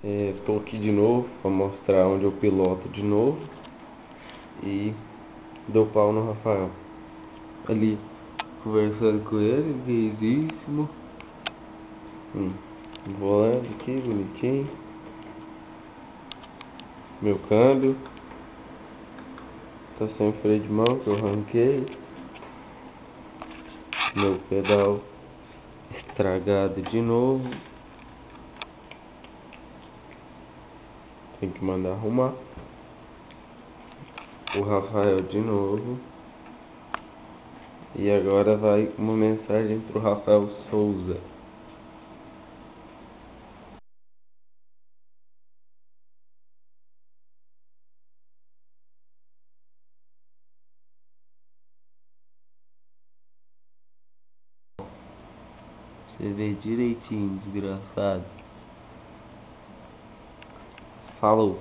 Estou aqui de novo para mostrar onde eu piloto de novo e dou pau no Rafael. Ali conversando com ele, lindíssimo. Volante aqui, bonitinho. Meu câmbio tá sem freio de mão que eu arranquei. Meu pedal estragado de novo. Tem que mandar arrumar. O Rafael de novo. E agora vai uma mensagem pro Rafael Souza. Você vê direitinho, desgraçado. Falou.